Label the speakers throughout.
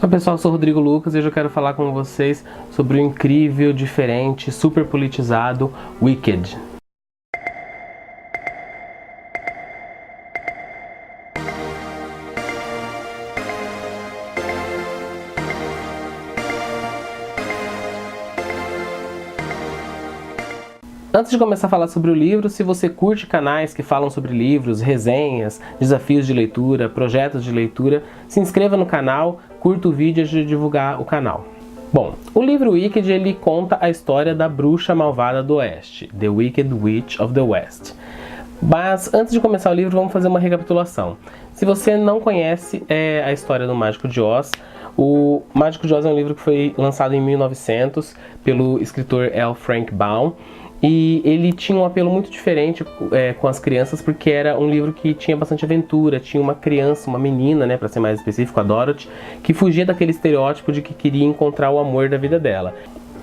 Speaker 1: Olá pessoal, eu sou o Rodrigo Lucas e hoje eu quero falar com vocês sobre o incrível, diferente, super politizado Wicked. Antes de começar a falar sobre o livro, se você curte canais que falam sobre livros, resenhas, desafios de leitura, projetos de leitura, se inscreva no canal, curta o vídeo antes de divulgar o canal. Bom, o livro Wicked ele conta a história da bruxa malvada do Oeste, The Wicked Witch of the West. Mas antes de começar o livro, vamos fazer uma recapitulação. Se você não conhece a história do Mágico de Oz, o Mágico de Oz é um livro que foi lançado em 1900 pelo escritor L. Frank Baum. E ele tinha um apelo muito diferente com as crianças, porque era um livro que tinha bastante aventura, tinha uma criança, uma menina, né, para ser mais específico, a Dorothy, que fugia daquele estereótipo de que queria encontrar o amor da vida dela.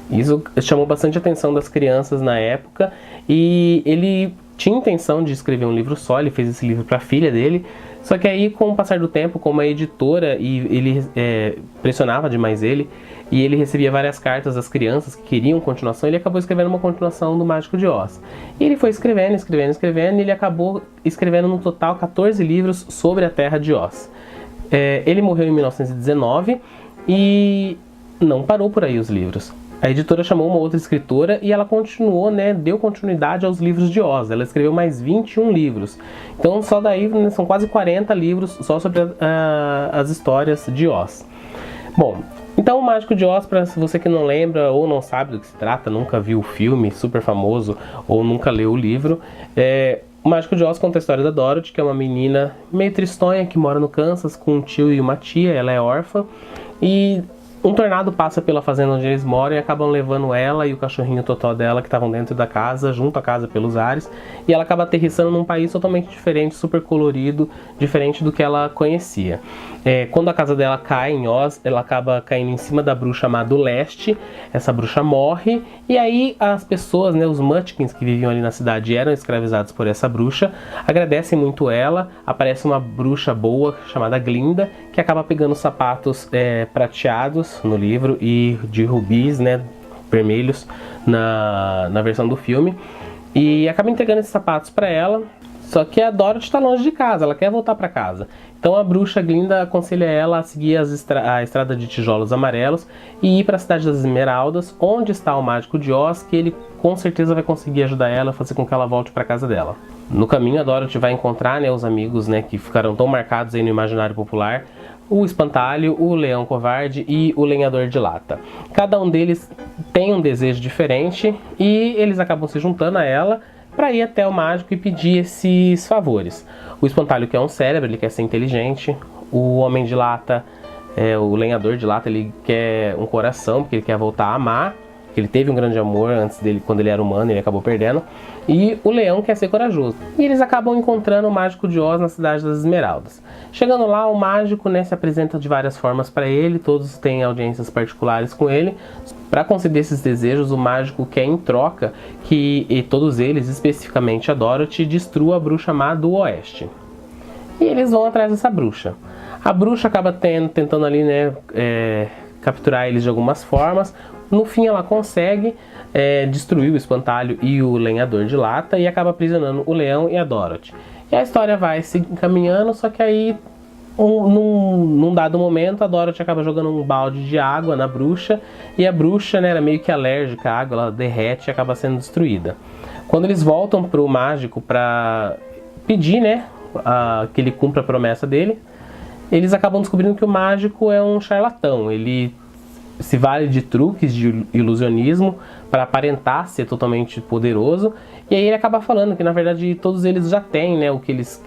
Speaker 1: Isso chamou bastante a atenção das crianças na época, e ele tinha intenção de escrever um livro só, ele fez esse livro para a filha dele, só que aí com o passar do tempo, como a editora, e ele pressionava demais ele, e ele recebia várias cartas das crianças que queriam continuação, ele acabou escrevendo uma continuação do Mágico de Oz. E ele foi escrevendo, e ele acabou escrevendo no total 14 livros sobre a Terra de Oz. Ele morreu em 1919 e não parou por aí os livros. A editora chamou uma outra escritora e ela continuou, né, deu continuidade aos livros de Oz. Ela escreveu mais 21 livros. Então só daí, né, são quase 40 livros só sobre as histórias de Oz. Bom, então o Mágico de Oz, para você que não lembra ou não sabe do que se trata, nunca viu o filme super famoso ou nunca leu o livro, o Mágico de Oz conta a história da Dorothy, que é uma menina meio tristonha que mora no Kansas com um tio e uma tia, ela é órfã, e um tornado passa pela fazenda onde eles moram e acabam levando ela e o cachorrinho totó dela, que estavam dentro da casa, junto à casa pelos ares, e ela acaba aterrissando num país totalmente diferente, super colorido, diferente do que ela conhecia. Quando a casa dela cai em Oz, ela acaba caindo em cima da bruxa má do leste, essa bruxa morre, e aí as pessoas, né, os Munchkins que viviam ali na cidade eram escravizados por essa bruxa, agradecem muito ela, aparece uma bruxa boa chamada Glinda, que acaba pegando sapatos prateados no livro e de rubis, né, vermelhos na versão do filme, e acaba entregando esses sapatos para ela. Só que a Dorothy está longe de casa, ela quer voltar para casa. Então a bruxa Glinda aconselha ela a seguir a estrada de tijolos amarelos e ir para a cidade das Esmeraldas, onde está o Mágico de Oz, que ele com certeza vai conseguir ajudar ela a fazer com que ela volte para casa dela. No caminho a Dorothy vai encontrar, né, os amigos, né, que ficaram tão marcados aí no imaginário popular, o Espantalho, o Leão Covarde e o Lenhador de Lata. Cada um deles tem um desejo diferente e eles acabam se juntando a ela para ir até o mágico e pedir esses favores. O Espantalho quer um cérebro, ele quer ser inteligente. O Homem de Lata, o Lenhador de Lata, ele quer um coração, porque ele quer voltar a amar. Ele teve um grande amor antes dele, quando ele era humano, ele acabou perdendo. E o Leão quer ser corajoso. E eles acabam encontrando o Mágico de Oz na cidade das Esmeraldas. Chegando lá, o mágico, né, se apresenta de várias formas para ele, todos têm audiências particulares com ele. Para conceder esses desejos, o mágico quer em troca que todos eles, especificamente a Dorothy, destrua a bruxa má do Oeste. E eles vão atrás dessa bruxa. A bruxa acaba tentando ali, né, capturar eles de algumas formas. No fim ela consegue destruir o Espantalho e o Lenhador de Lata e acaba aprisionando o Leão e a Dorothy. E a história vai se encaminhando, só que aí num dado momento a Dorothy acaba jogando um balde de água na bruxa e a bruxa, né, era meio que alérgica à água, ela derrete e acaba sendo destruída. Quando eles voltam pro mágico para pedir, né, que ele cumpra a promessa dele, eles acabam descobrindo que o mágico é um charlatão. Ele se vale de truques de ilusionismo para aparentar ser totalmente poderoso, e aí ele acaba falando que na verdade todos eles já têm, né, o que eles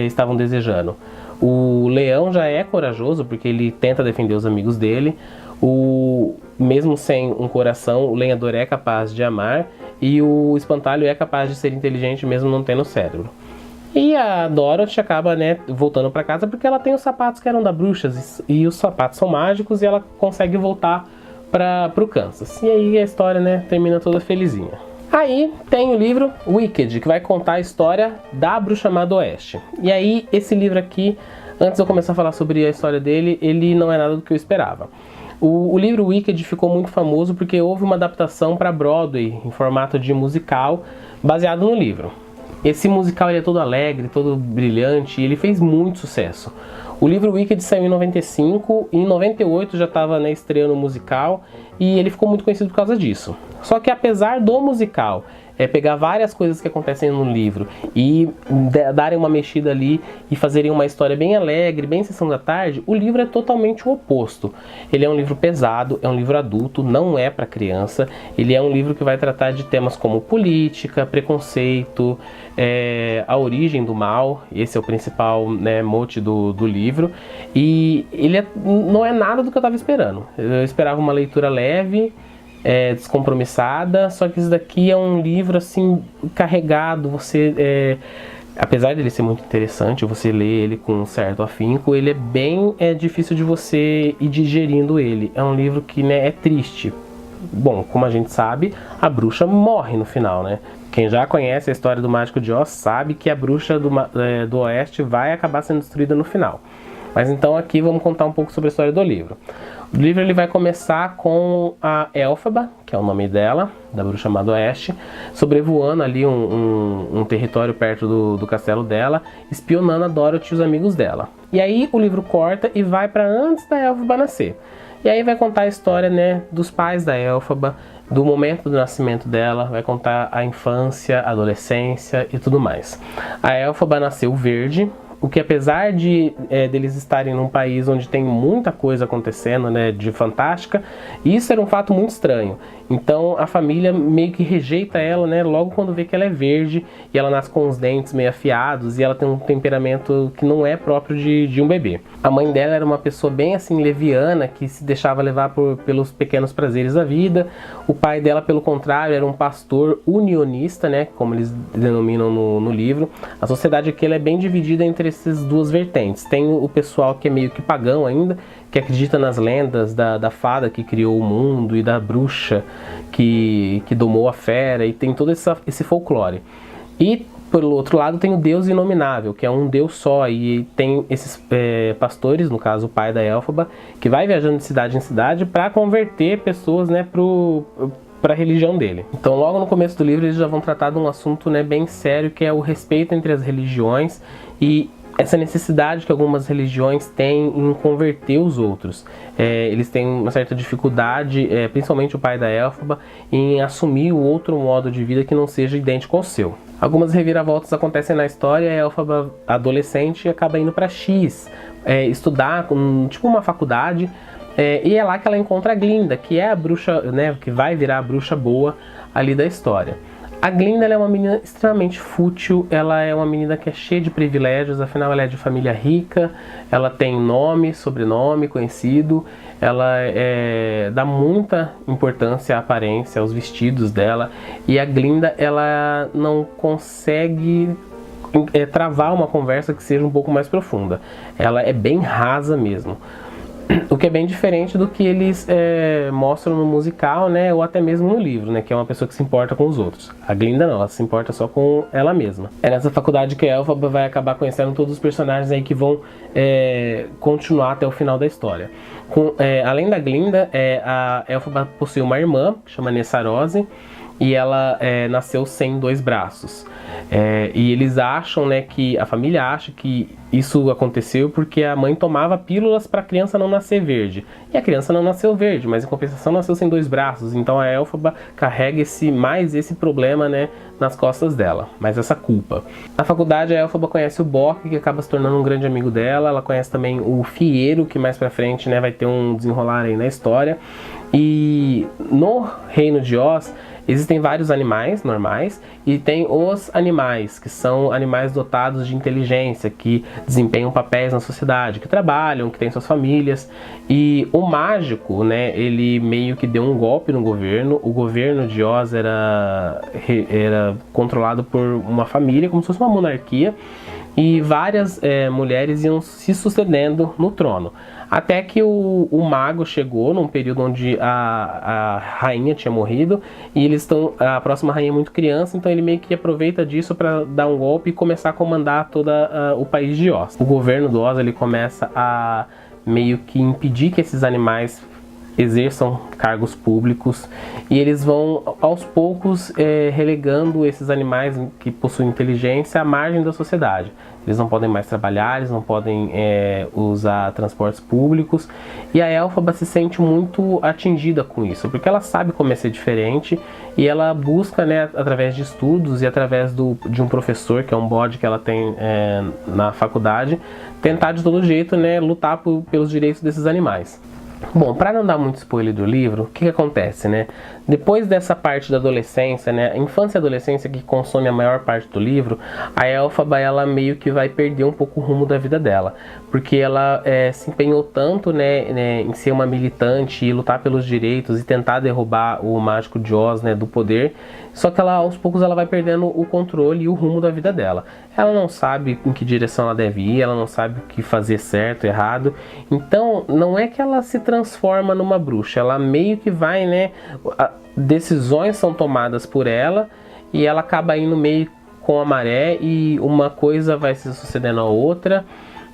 Speaker 1: estavam desejando. O Leão já é corajoso porque ele tenta defender os amigos dele, mesmo sem um coração, o Lenhador é capaz de amar, e o Espantalho é capaz de ser inteligente mesmo não tendo cérebro. E a Dorothy acaba, né, voltando para casa porque ela tem os sapatos que eram da bruxa e os sapatos são mágicos e ela consegue voltar para o Kansas. E aí a história, né, termina toda felizinha. Aí tem o livro Wicked, que vai contar a história da bruxa má do Oeste. E aí esse livro aqui Antes de eu começar a falar sobre a história dele, ele não é nada do que eu esperava. O livro Wicked ficou muito famoso porque houve uma adaptação para Broadway, em formato de musical, baseado no livro. Esse musical ele é todo alegre, todo brilhante, e ele fez muito sucesso. O livro Wicked saiu em 95, e em 98 já estava, né, estreando o musical, e ele ficou muito conhecido por causa disso. Só que apesar do musical pegar várias coisas que acontecem no livro e darem uma mexida ali e fazerem uma história bem alegre, bem sessão da tarde, o livro é totalmente o oposto. Ele é um livro pesado, é um livro adulto, não é para criança. Ele é um livro que vai tratar de temas como política, preconceito, a origem do mal. Esse é o principal, né, mote do livro. E ele não é nada do que eu estava esperando. Eu esperava uma leitura leve, descompromissada, só que isso daqui é um livro assim carregado. Você, apesar dele ser muito interessante, você lê ele com um certo afinco, ele é bem difícil de você ir digerindo ele. É um livro que, né, é triste. Bom, como a gente sabe, a bruxa morre no final, né? Quem já conhece a história do Mágico de Oz sabe que a bruxa do Oeste vai acabar sendo destruída no final. Mas então aqui vamos contar um pouco sobre a história do livro. O livro ele vai começar com a Elphaba, que é o nome dela, da bruxa má do Oeste, sobrevoando ali um território perto do castelo dela, espionando a Dorothy e os amigos dela. E aí o livro corta e vai para antes da Elphaba nascer. E aí vai contar a história, né, dos pais da Elphaba, do momento do nascimento dela, vai contar a infância, a adolescência e tudo mais. A Elphaba nasceu verde, o que apesar deles estarem num país onde tem muita coisa acontecendo, né, de fantástica, isso era um fato muito estranho. Então a família meio que rejeita ela, né, logo quando vê que ela é verde e ela nasce com os dentes meio afiados e ela tem um temperamento que não é próprio de um bebê. A mãe dela era uma pessoa bem assim leviana, que se deixava levar pelos pequenos prazeres da vida. O pai dela, pelo contrário, era um pastor unionista, né, como eles denominam no livro. A sociedade aqui ela é bem dividida entre essas duas vertentes. Tem o pessoal que é meio que pagão ainda, que acredita nas lendas da fada que criou o mundo e da bruxa que domou a fera, e tem todo esse folclore. E pelo outro lado tem o Deus Inominável, que é um Deus só, e tem esses pastores, no caso o pai da Elphaba, que vai viajando de cidade em cidade para converter pessoas, né, para a religião dele. Então logo no começo do livro eles já vão tratar de um assunto, né, bem sério, que é o respeito entre as religiões e essa necessidade que algumas religiões têm em converter os outros. Eles têm uma certa dificuldade, principalmente o pai da Elphaba, em assumir o outro modo de vida que não seja idêntico ao seu. Algumas reviravoltas acontecem na história. A Elphaba, adolescente, acaba indo para X, estudar tipo uma faculdade, e é lá que ela encontra a Glinda, que é a bruxa, né, que vai virar a bruxa boa ali da história. A Glinda ela é uma menina extremamente fútil, ela é uma menina que é cheia de privilégios, afinal ela é de família rica, ela tem nome, sobrenome conhecido, ela dá muita importância à aparência, aos vestidos dela, e a Glinda ela não consegue travar uma conversa que seja um pouco mais profunda. Ela é bem rasa mesmo. O que é bem diferente do que eles mostram no musical, né, ou até mesmo no livro, né, que é uma pessoa que se importa com os outros. A Glinda não, ela se importa só com ela mesma. É nessa faculdade que a Elphaba vai acabar conhecendo todos os personagens aí que vão continuar até o final da história. Além da Glinda, a Elphaba possui uma irmã, que chama Nessarose, e ela nasceu sem 2 braços. E eles acham, né, que a família acha que isso aconteceu porque a mãe tomava pílulas para a criança não nascer verde. E a criança não nasceu verde, mas em compensação nasceu sem 2 braços. Então a Elphaba carrega esse problema, né, nas costas dela, mais essa culpa. Na faculdade a Elphaba conhece o Boq, que acaba se tornando um grande amigo dela. Ela conhece também o Fieiro, que mais pra frente, né, vai ter um desenrolar aí na história. E no Reino de Oz existem vários animais normais e tem os animais, que são animais dotados de inteligência, que desempenham papéis na sociedade, que trabalham, que têm suas famílias. E o mágico, né, ele meio que deu um golpe no governo. O governo de Oz era controlado por uma família, como se fosse uma monarquia. e várias mulheres iam se sucedendo no trono. Até que o mago chegou num período onde a rainha tinha morrido e a próxima rainha é muito criança, então ele meio que aproveita disso para dar um golpe e começar a comandar todo o país de Oz. O governo do Oz ele começa a meio que impedir que esses animais exerçam cargos públicos e eles vão aos poucos relegando esses animais que possuem inteligência à margem da sociedade. Eles não podem mais trabalhar, eles não podem usar transportes públicos, e a Elphaba se sente muito atingida com isso, porque ela sabe como é ser diferente e ela busca, né, através de estudos e através de um professor, que é um bode que ela tem na faculdade, tentar de todo jeito, né, lutar pelos direitos desses animais. Bom, para não dar muito spoiler do livro, o que acontece, né? Depois dessa parte da adolescência, né, a infância e a adolescência que consome a maior parte do livro, a Elphaba ela meio que vai perder um pouco o rumo da vida dela, porque ela se empenhou tanto, né, em ser uma militante e lutar pelos direitos e tentar derrubar o Mágico de Oz, né, do poder, só que ela aos poucos ela vai perdendo o controle e o rumo da vida dela. Ela não sabe em que direção ela deve ir, ela não sabe o que fazer certo, errado. Então, não é que ela se transforma numa bruxa, ela meio que vai, né, decisões são tomadas por ela e ela acaba indo meio com a maré e uma coisa vai se sucedendo a outra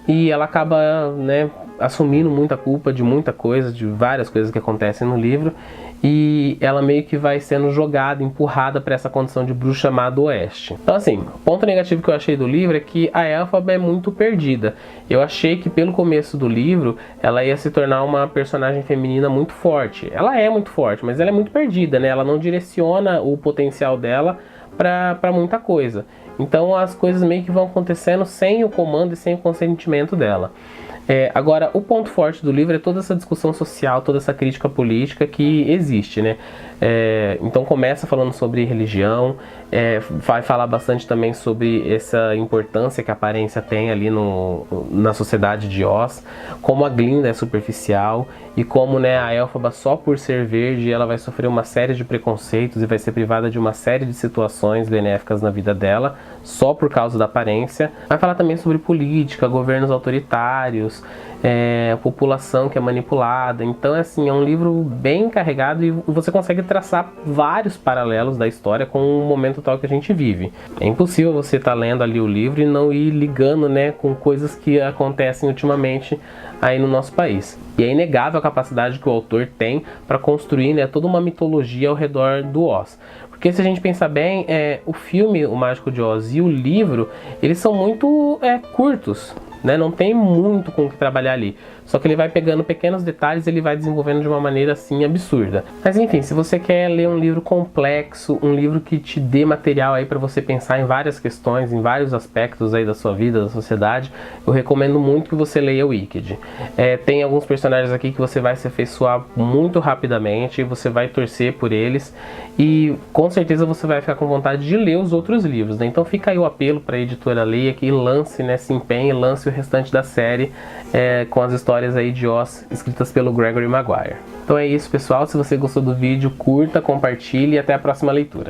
Speaker 1: e ela acaba, né, assumindo muita culpa de muita coisa, de várias coisas que acontecem no livro, e ela meio que vai sendo jogada, empurrada para essa condição de bruxa chamada Oeste. Então assim, o ponto negativo que eu achei do livro é que a Elphaba é muito perdida. Eu achei que pelo começo do livro ela ia se tornar uma personagem feminina muito forte. Ela é muito forte, mas ela é muito perdida, né? Ela não direciona o potencial dela para muita coisa. Então as coisas meio que vão acontecendo sem o comando e sem o consentimento dela. Agora, o ponto forte do livro é toda essa discussão social, toda essa crítica política que existe, né? Então começa falando sobre religião, vai falar bastante também sobre essa importância que a aparência tem ali na sociedade de Oz, como a Glinda é superficial e como, né, a Elphaba só por ser verde ela vai sofrer uma série de preconceitos e vai ser privada de uma série de situações benéficas na vida dela só por causa da aparência. Vai falar também sobre política, governos autoritários, população que é manipulada. Então assim, é um livro bem carregado e você consegue traçar vários paralelos da história com o momento atual que a gente vive. É impossível você estar lendo ali o livro e não ir ligando, né, com coisas que acontecem ultimamente aí no nosso país. E é inegável a capacidade que o autor tem para construir, né, toda uma mitologia ao redor do Oz. Porque se a gente pensar bem, o filme O Mágico de Oz e o livro, eles são muito curtos, né? Não tem muito com o que trabalhar ali. Só que ele vai pegando pequenos detalhes e ele vai desenvolvendo de uma maneira assim absurda. Mas enfim, se você quer ler um livro complexo, um livro que te dê material aí para você pensar em várias questões, em vários aspectos aí da sua vida, da sociedade, eu recomendo muito que você leia Wicked. Tem alguns personagens aqui que você vai se afeiçoar muito rapidamente, você vai torcer por eles e com certeza você vai ficar com vontade de ler os outros livros, né? Então fica aí o apelo para a editora Leia que lance, né, se empenhe, lance o restante da série com as histórias aí de Oz escritas pelo Gregory Maguire. Então é isso, pessoal. Se você gostou do vídeo, curta, compartilhe e até a próxima leitura.